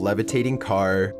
levitating car.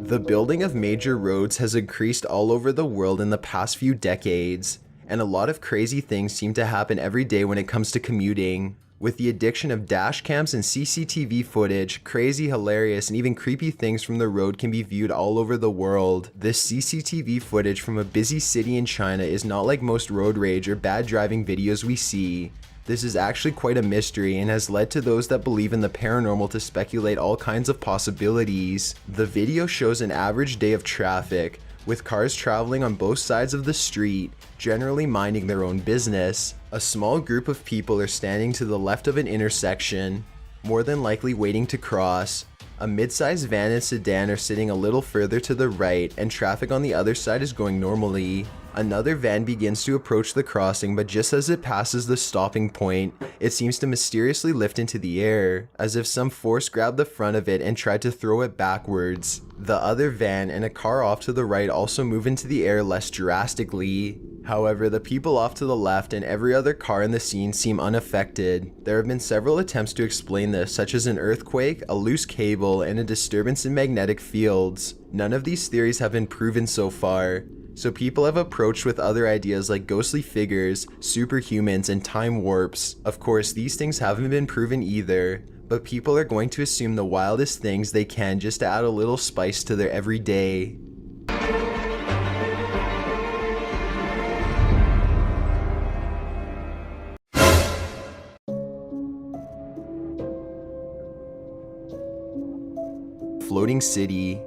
The building of major roads has increased all over the world in the past few decades, and a lot of crazy things seem to happen every day when it comes to commuting. With the addition of dash cams and CCTV footage, crazy, hilarious, and even creepy things from the road can be viewed all over the world. This CCTV footage from a busy city in China is not like most road rage or bad driving videos we see. This is actually quite a mystery and has led to those that believe in the paranormal to speculate all kinds of possibilities. The video shows an average day of traffic, with cars traveling on both sides of the street, generally minding their own business. A small group of people are standing to the left of an intersection, more than likely waiting to cross. A mid-sized van and sedan are sitting a little further to the right, and traffic on the other side is going normally. Another van begins to approach the crossing, but just as it passes the stopping point, it seems to mysteriously lift into the air, as if some force grabbed the front of it and tried to throw it backwards. The other van and a car off to the right also move into the air less drastically. However, the people off to the left and every other car in the scene seem unaffected. There have been several attempts to explain this, such as an earthquake, a loose cable, and a disturbance in magnetic fields. None of these theories have been proven so far, so people have approached with other ideas like ghostly figures, superhumans, and time warps. Of course, these things haven't been proven either, but people are going to assume the wildest things they can just to add a little spice to their everyday. Floating city.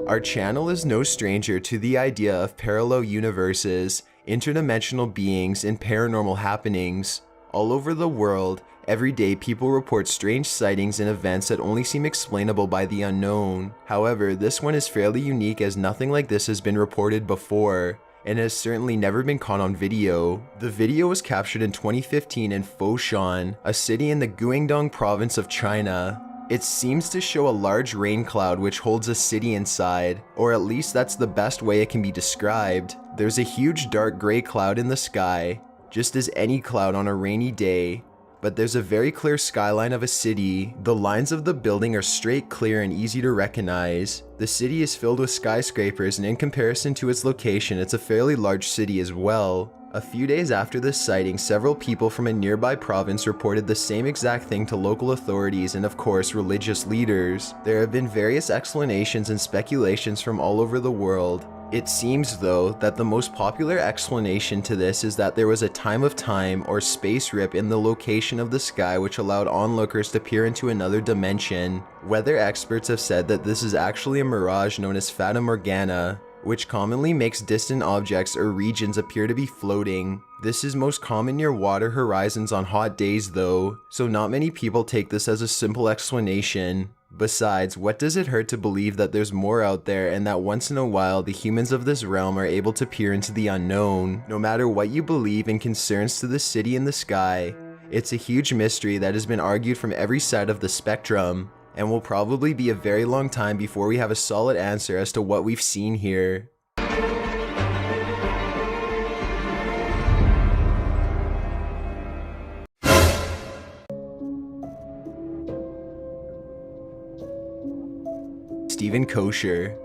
Our channel is no stranger to the idea of parallel universes, interdimensional beings, and paranormal happenings. All over the world, every day people report strange sightings and events that only seem explainable by the unknown. However, this one is fairly unique as nothing like this has been reported before, and has certainly never been caught on video. The video was captured in 2015 in Foshan, a city in the Guangdong province of China. It seems to show a large rain cloud which holds a city inside, or at least that's the best way it can be described. There's a huge dark gray cloud in the sky, just as any cloud on a rainy day, but there's a very clear skyline of a city. The lines of the building are straight, clear, and easy to recognize. The city is filled with skyscrapers, and in comparison to its location, it's a fairly large city as well. A few days after this sighting, several people from a nearby province reported the same exact thing to local authorities and, of course, religious leaders. There have been various explanations and speculations from all over the world. It seems, though, that the most popular explanation to this is that there was a time of time or space rip in the location of the sky which allowed onlookers to peer into another dimension. Weather experts have said that this is actually a mirage known as Fata Morgana, which commonly makes distant objects or regions appear to be floating. This is most common near water horizons on hot days though, so not many people take this as a simple explanation. Besides, what does it hurt to believe that there's more out there and that once in a while the humans of this realm are able to peer into the unknown? No matter what you believe in concerns to the city in the sky, it's a huge mystery that has been argued from every side of the spectrum, and will probably be a very long time before we have a solid answer as to what we've seen here. Kocher.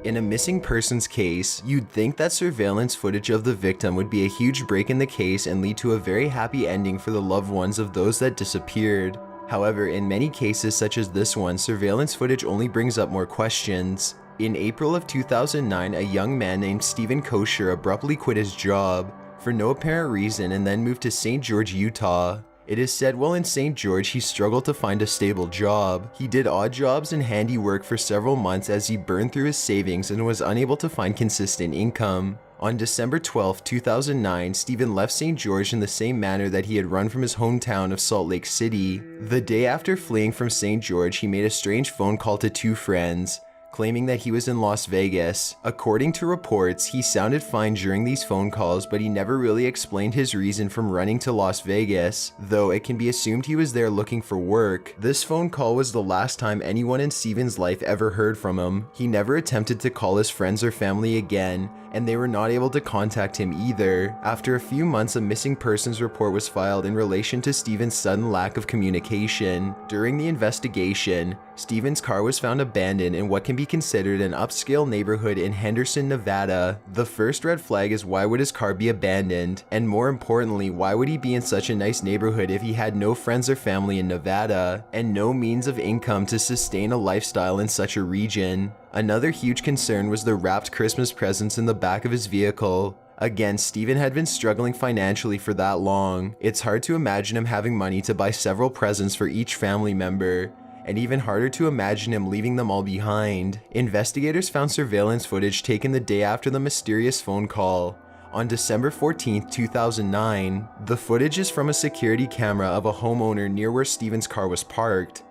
In a missing persons case, you'd think that surveillance footage of the victim would be a huge break in the case and lead to a very happy ending for the loved ones of those that disappeared. However, in many cases such as this one, surveillance footage only brings up more questions. In April of 2009, a young man named Kocher abruptly quit his job for no apparent reason and then moved to St. George, Utah. It is said while in St. George he struggled to find a stable job. He did odd jobs and handiwork for several months as he burned through his savings and was unable to find consistent income. On December 12, 2009, Steven left St. George in the same manner that he had run from his hometown of Salt Lake City. The day after fleeing from St. George, he made a strange phone call to two friends, claiming that he was in Las Vegas. According to reports, he sounded fine during these phone calls, but he never really explained his reason from running to Las Vegas, though it can be assumed he was there looking for work. This phone call was the last time anyone in Steven's life ever heard from him. He never attempted to call his friends or family again, and they were not able to contact him either. After a few months, a missing persons report was filed in relation to Steven's sudden lack of communication. During the investigation, Steven's car was found abandoned in what can be considered an upscale neighborhood in Henderson, Nevada. The first red flag is, why would his car be abandoned? And more importantly, why would he be in such a nice neighborhood if he had no friends or family in Nevada and no means of income to sustain a lifestyle in such a region? Another huge concern was the wrapped Christmas presents in the back of his vehicle. Again, Steven had been struggling financially for that long. It's hard to imagine him having money to buy several presents for each family member, and even harder to imagine him leaving them all behind. Investigators found surveillance footage taken the day after the mysterious phone call. On December 14, 2009, the footage is from a security camera of a homeowner near where Steven's car was parked.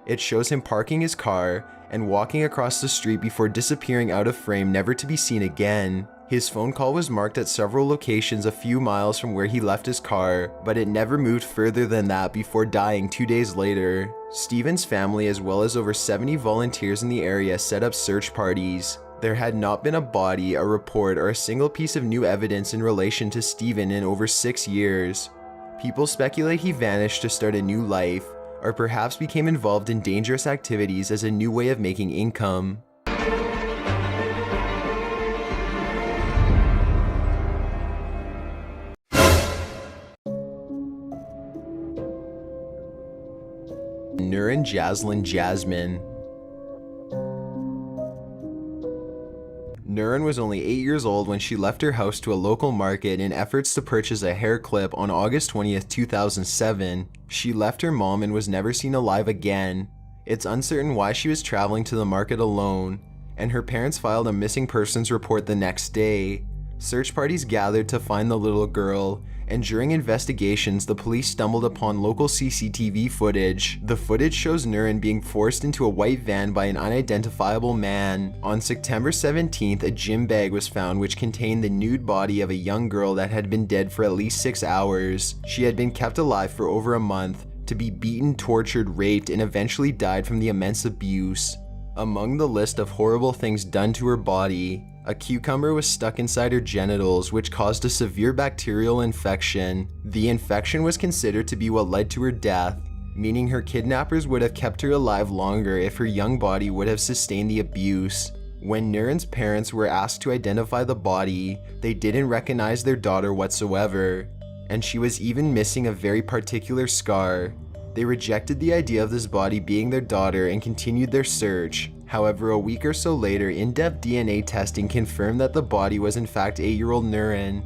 It shows him parking his car and walking across the street before disappearing out of frame, never to be seen again. His phone call was marked at several locations a few miles from where he left his car, but it never moved further than that before dying 2 days later. Steven's family, as well as over 70 volunteers in the area, set up search parties. There had not been a body, a report, or a single piece of new evidence in relation to Steven in over 6 years. People speculate he vanished to start a new life, or perhaps became involved in dangerous activities as a new way of making income. Nurin, Jazlin, Jazimin. Nurin was only 8 years old when she left her house to a local market in efforts to purchase a hair clip on August 20th, 2007. She left her mom and was never seen alive again. It's uncertain why she was traveling to the market alone, and her parents filed a missing persons report the next day. Search parties gathered to find the little girl, and during investigations, the police stumbled upon local CCTV footage. The footage shows Nurin being forced into a white van by an unidentifiable man. On September 17th, a gym bag was found which contained the nude body of a young girl that had been dead for at least 6 hours. She had been kept alive for over a month, to be beaten, tortured, raped, and eventually died from the immense abuse. Among the list of horrible things done to her body, a cucumber was stuck inside her genitals, which caused a severe bacterial infection. The infection was considered to be what led to her death, meaning her kidnappers would have kept her alive longer if her young body would have sustained the abuse. When Nurin's parents were asked to identify the body, they didn't recognize their daughter whatsoever, and she was even missing a very particular scar. They rejected the idea of this body being their daughter and continued their search. However, a week or so later, in-depth DNA testing confirmed that the body was in fact 8-year-old Nurin.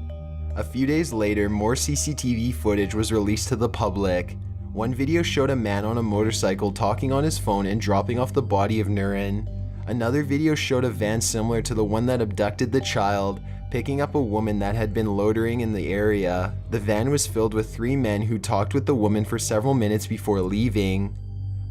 A few days later, more CCTV footage was released to the public. One video showed a man on a motorcycle talking on his phone and dropping off the body of Nurin. Another video showed a van similar to the one that abducted the child, picking up a woman that had been loitering in the area. The van was filled with 3 men who talked with the woman for several minutes before leaving.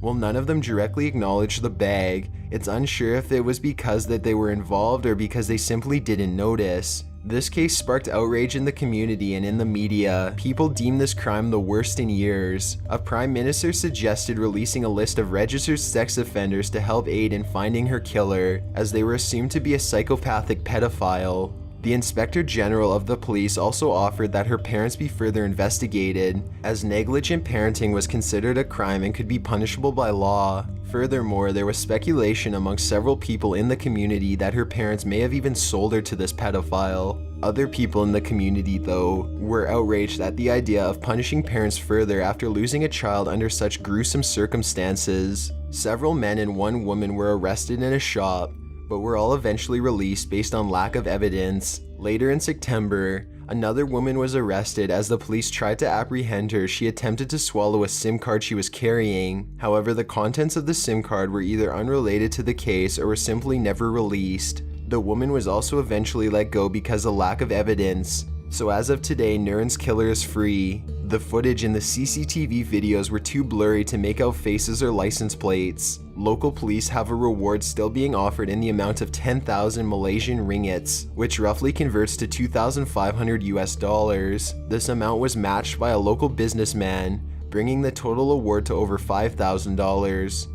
While none of them directly acknowledged the bag, it's unsure if it was because that they were involved or because they simply didn't notice. This case sparked outrage in the community and in the media. People deemed this crime the worst in years. A prime minister suggested releasing a list of registered sex offenders to help aid in finding her killer, as they were assumed to be a psychopathic pedophile. The Inspector General of the police also offered that her parents be further investigated, as negligent parenting was considered a crime and could be punishable by law. Furthermore, there was speculation amongst several people in the community that her parents may have even sold her to this pedophile. Other people in the community, though, were outraged at the idea of punishing parents further after losing a child under such gruesome circumstances. Several men and 1 woman were arrested in a shop, but were all eventually released based on lack of evidence. Later in September, another woman was arrested as the police tried to apprehend her. She attempted to swallow a SIM card she was carrying. However, the contents of the SIM card were either unrelated to the case or were simply never released. The woman was also eventually let go because of lack of evidence. So as of today, Nurin's killer is free. The footage in the CCTV videos were too blurry to make out faces or license plates. Local police have a reward still being offered in the amount of 10,000 Malaysian ringgits, which roughly converts to $2,500 US. This amount was matched by a local businessman, bringing the total award to over $5,000.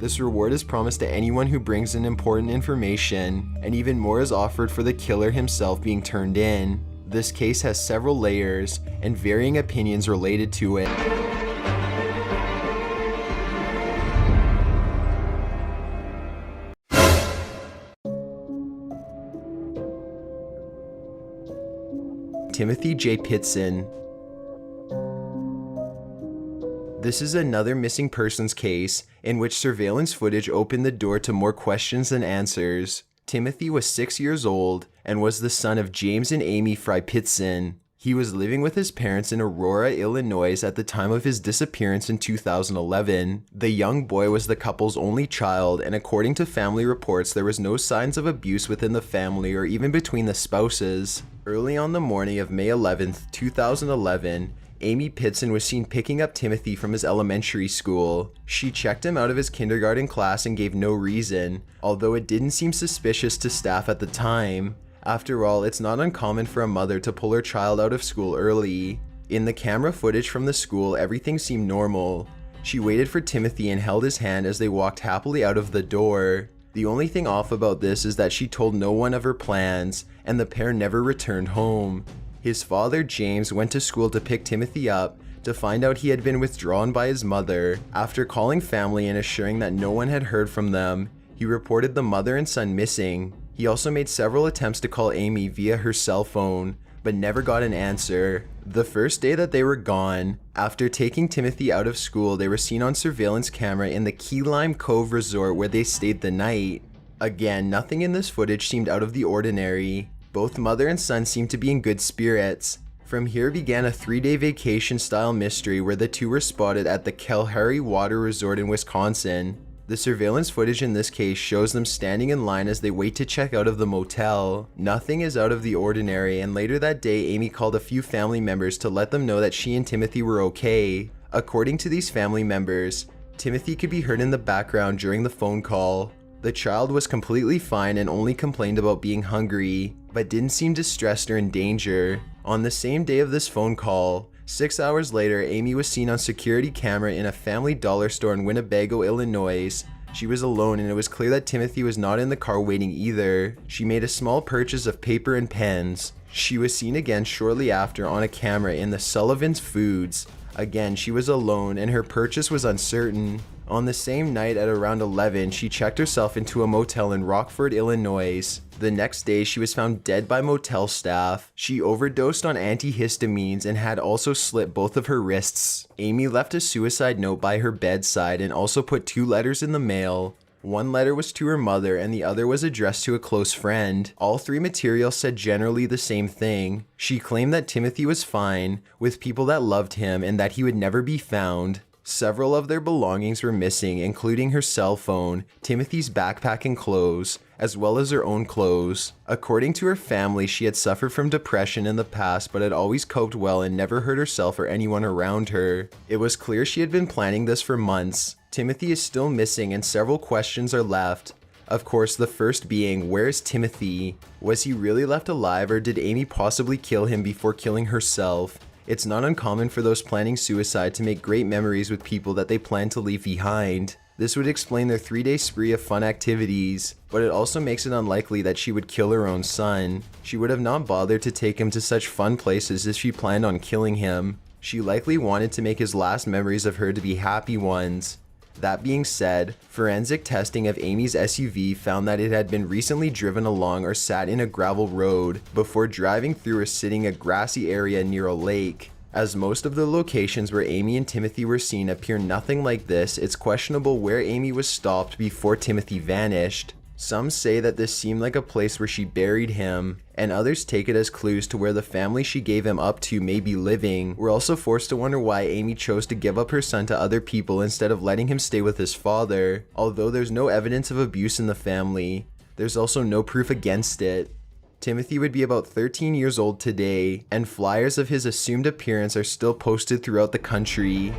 This reward is promised to anyone who brings in important information, and even more is offered for the killer himself being turned in. This case has several layers and varying opinions related to it. Timothy J. Pitzen. This is another missing persons case in which surveillance footage opened the door to more questions than answers. Timothy was 6 years old and was the son of James and Amy Fry Pitzen. He was living with his parents in Aurora, Illinois at the time of his disappearance in 2011. The young boy was the couple's only child, and according to family reports, there was no signs of abuse within the family or even between the spouses. Early on the morning of May 11th, 2011, Amy Pitzen was seen picking up Timothy from his elementary school. She checked him out of his kindergarten class and gave no reason, although it didn't seem suspicious to staff at the time. After all, it's not uncommon for a mother to pull her child out of school early. In the camera footage from the school, everything seemed normal. She waited for Timothy and held his hand as they walked happily out of the door. The only thing off about this is that she told no one of her plans, and the pair never returned home. His father, James, went to school to pick Timothy up to find out he had been withdrawn by his mother. After calling family and assuring that no one had heard from them, he reported the mother and son missing. He also made several attempts to call Amy via her cell phone, but never got an answer. The first day that they were gone, after taking Timothy out of school, they were seen on surveillance camera in the Key Lime Cove resort where they stayed the night. Again, nothing in this footage seemed out of the ordinary. Both mother and son seemed to be in good spirits. From here began a 3-day vacation-style mystery where the two were spotted at the Kalahari Water Resort in Wisconsin. The surveillance footage in this case shows them standing in line as they wait to check out of the motel. Nothing is out of the ordinary, and later that day, Amy called a few family members to let them know that she and Timothy were okay. According to these family members, Timothy could be heard in the background during the phone call. The child was completely fine and only complained about being hungry, but didn't seem distressed or in danger. On the same day of this phone call, 6 hours later, Amy was seen on security camera in a Family Dollar store in Winnebago, Illinois. She was alone, and it was clear that Timothy was not in the car waiting either. She made a small purchase of paper and pens. She was seen again shortly after on a camera in the Sullivan's Foods. Again, she was alone, and her purchase was uncertain. On the same night at around 11, she checked herself into a motel in Rockford, Illinois. The next day, she was found dead by motel staff. She overdosed on antihistamines and had also slit both of her wrists. Amy left a suicide note by her bedside and also put 2 letters in the mail. One letter was to her mother and the other was addressed to a close friend. All 3 materials said generally the same thing. She claimed that Timothy was fine, with people that loved him, and that he would never be found. Several of their belongings were missing, including her cell phone, Timothy's backpack and clothes, as well as her own clothes. According to her family, she had suffered from depression in the past but had always coped well and never hurt herself or anyone around her. It was clear she had been planning this for months. Timothy is still missing and several questions are left. Of course, the first being, where is Timothy? Was he really left alive, or did Amy possibly kill him before killing herself? It's not uncommon for those planning suicide to make great memories with people that they plan to leave behind. This would explain their 3-day spree of fun activities, but it also makes it unlikely that she would kill her own son. She would have not bothered to take him to such fun places if she planned on killing him. She likely wanted to make his last memories of her to be happy ones. That being said, forensic testing of Amy's SUV found that it had been recently driven along or sat in a gravel road before driving through or sitting a grassy area near a lake. As most of the locations where Amy and Timothy were seen appear nothing like this, it's questionable where Amy was stopped before Timothy vanished. Some say that this seemed like a place where she buried him, and others take it as clues to where the family she gave him up to may be living. We're also forced to wonder why Amy chose to give up her son to other people instead of letting him stay with his father. Although there's no evidence of abuse in the family, there's also no proof against it. Timothy would be about 13 years old today, and flyers of his assumed appearance are still posted throughout the country.